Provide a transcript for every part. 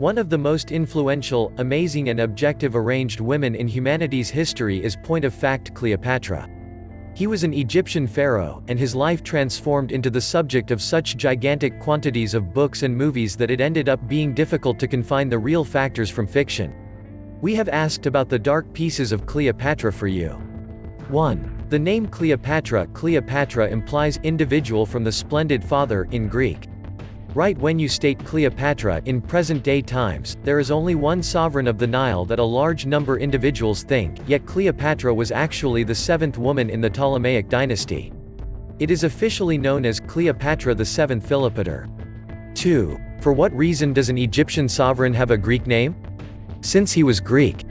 One of the most influential, amazing and objective arranged women in humanity's history is point of fact Cleopatra. He was an Egyptian pharaoh, and his life transformed into the subject of such gigantic quantities of books and movies that it ended up being difficult to confine the real factors from fiction. We have asked about the dark pieces of Cleopatra for you. 1. The name Kleopatra implies individual from the splendid father in Greek. Right when you state Cleopatra in present-day times, there is only one sovereign of the Nile that a large number individuals think, yet Cleopatra was actually the seventh woman in the Ptolemaic dynasty. It is officially known as Cleopatra VII Philopator. 2. For what reason does an Egyptian sovereign have a Greek name? Since he was Greek.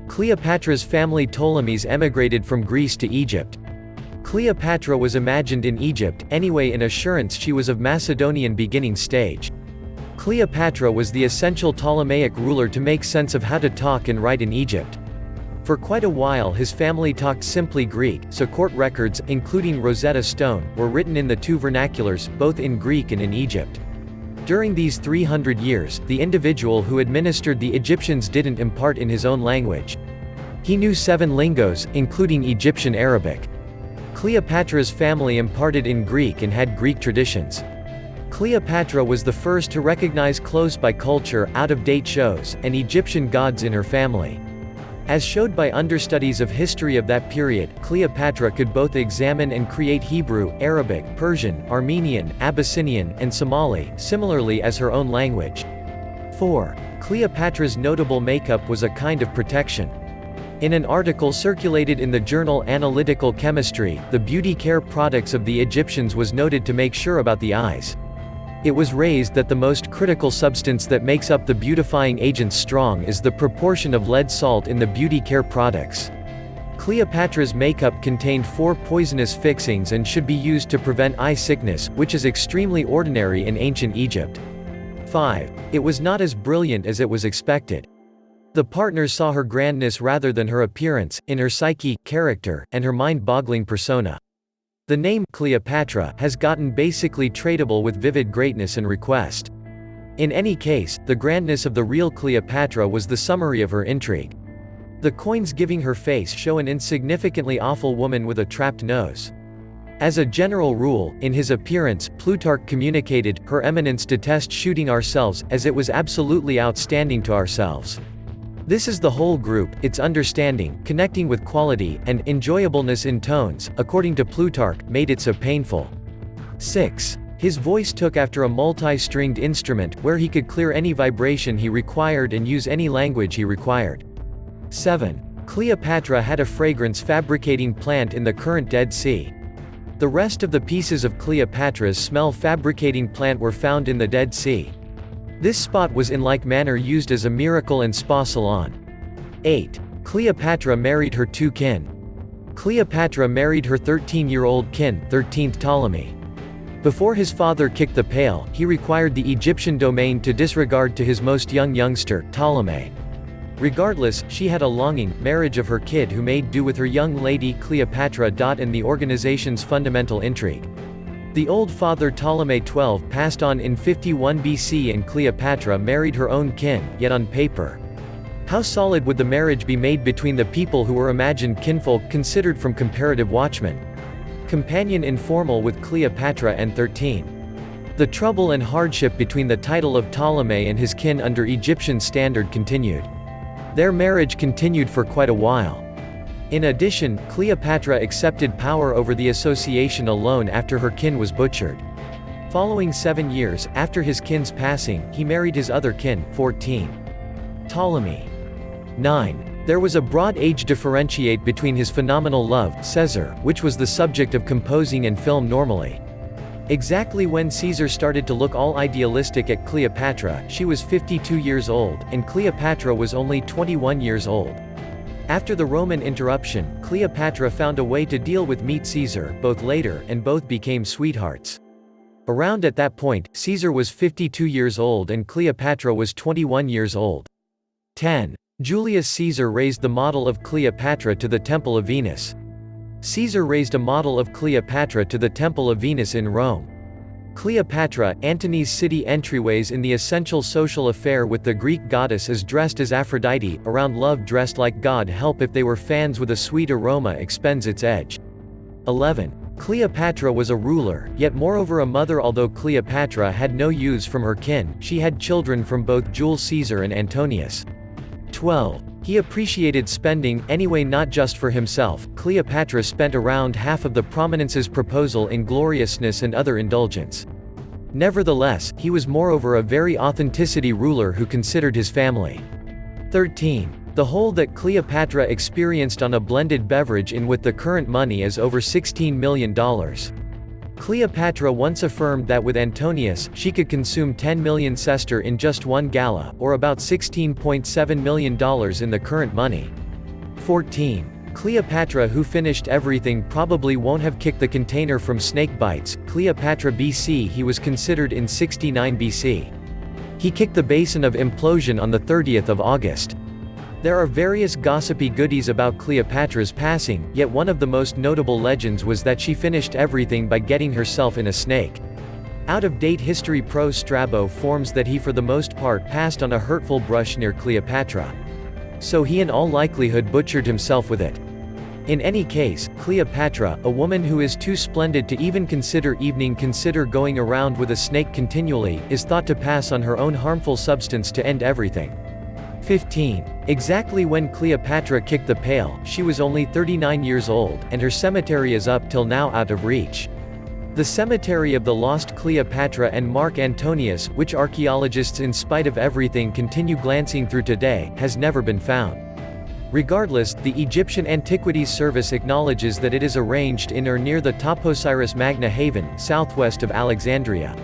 Cleopatra's family Ptolemies emigrated from Greece to Egypt. Cleopatra was imagined in Egypt, anyway, in assurance she was of Macedonian beginning stage. Cleopatra was the essential Ptolemaic ruler to make sense of how to talk and write in Egypt. For quite a while his family talked simply Greek, so court records, including Rosetta Stone, were written in the two vernaculars, both in Greek and in Egypt. During these 300 years, the individual who administered the Egyptians didn't impart in his own language. He knew 7 lingos, including Egyptian Arabic. Cleopatra's family imparted in Greek and had Greek traditions. Cleopatra was the first to recognize close-by culture, out-of-date shows, and Egyptian gods in her family. As showed by understudies of history of that period, Cleopatra could both examine and create Hebrew, Arabic, Persian, Armenian, Abyssinian, and Somali, similarly as her own language. 4. Cleopatra's notable makeup was a kind of protection. In an article circulated in the journal Analytical Chemistry, the beauty care products of the Egyptians was noted to make sure about the eyes. It was raised that the most critical substance that makes up the beautifying agents strong is the proportion of lead salt in the beauty care products. Cleopatra's makeup contained 4 poisonous fixings and should be used to prevent eye sickness, which is extremely ordinary in ancient Egypt. 5. It was not as brilliant as it was expected. The partners saw her grandness rather than her appearance, in her psyche, character, and her mind-boggling persona. The name Cleopatra has gotten basically tradable with vivid greatness and request. In any case, the grandness of the real Cleopatra was the summary of her intrigue. The coins giving her face show an insignificantly awful woman with a trapped nose. As a general rule, in his appearance, Plutarch communicated, "Her Eminence detest shooting ourselves, as it was absolutely outstanding to ourselves." This is the whole group, its understanding, connecting with quality, and enjoyableness in tones, according to Plutarch, made it so painful. 6. His voice took after a multi-stringed instrument, where he could clear any vibration he required and use any language he required. 7. Cleopatra had a fragrance fabricating plant in the current Dead Sea. The rest of the pieces of Cleopatra's smell fabricating plant were found in the Dead Sea. This spot was in like manner used as a miracle and spa salon. 8. Cleopatra married her 2 kin. Cleopatra married her 13-year-old kin, 13th Ptolemy. Before his father kicked the pail, he required the Egyptian domain to disregard to his most youngster, Ptolemy. Regardless, she had a longing, marriage of her kid who made do with her young lady Cleopatra. And the organization's fundamental intrigue. The old father Ptolemy XII passed on in 51 BC and Cleopatra married her own kin, yet on paper. How solid would the marriage be made between the people who were imagined kinfolk considered from comparative watchmen? Companion informal with Cleopatra and 13. The trouble and hardship between the title of Ptolemy and his kin under Egyptian standard continued. Their marriage continued for quite a while. In addition, Cleopatra accepted power over the association alone after her kin was butchered. Following 7 years, after his kin's passing, he married his other kin, 14. Ptolemy. 9. There was a broad age differentiate between his phenomenal love, Caesar, which was the subject of composing and film normally. Exactly when Caesar started to look all idealistic at Cleopatra, she was 52 years old, and Cleopatra was only 21 years old. After the Roman interruption, Cleopatra found a way to deal with Meet Caesar, both later, and both became sweethearts. Around at that point, Caesar was 52 years old and Cleopatra was 21 years old. 10. Julius Caesar raised the model of Cleopatra to the Temple of Venus. Caesar raised a model of Cleopatra to the Temple of Venus in Rome. Cleopatra, Antony's city entryways in the essential social affair with the Greek goddess is dressed as Aphrodite, around love dressed like God help if they were fans with a sweet aroma expends its edge. 11. Cleopatra was a ruler, yet moreover a mother. Although Cleopatra had no use from her kin, she had children from both Jules Caesar and Antonius. 12. He appreciated spending, anyway not just for himself. Cleopatra spent around half of the prominence's proposal in gloriousness and other indulgence. Nevertheless, he was moreover a very authenticity ruler who considered his family. 13. The whole that Cleopatra experienced on a blended beverage in with the current money is over $16 million. Cleopatra once affirmed that with Antonius, she could consume 10 million sesterces in just one gala, or about $16.7 million in the current money. 14. Cleopatra, who finished everything, probably won't have kicked the container from snake bites. Cleopatra BC. He was considered in 69 BC. He kicked the basin of implosion on the 30th of August. There are various gossipy goodies about Cleopatra's passing, yet one of the most notable legends was that she finished everything by getting herself in a snake. Out-of-date history pro Strabo forms that he for the most part passed on a hurtful brush near Cleopatra. So he in all likelihood butchered himself with it. In any case, Cleopatra, a woman who is too splendid to even consider going around with a snake continually, is thought to pass on her own harmful substance to end everything. 15. Exactly when Cleopatra kicked the pail, she was only 39 years old, and her cemetery is up till now out of reach. The cemetery of the lost Cleopatra and Mark Antonius, which archaeologists in spite of everything continue glancing through today, has never been found. Regardless, the Egyptian Antiquities Service acknowledges that it is arranged in or near the Taposiris Magna haven, southwest of Alexandria.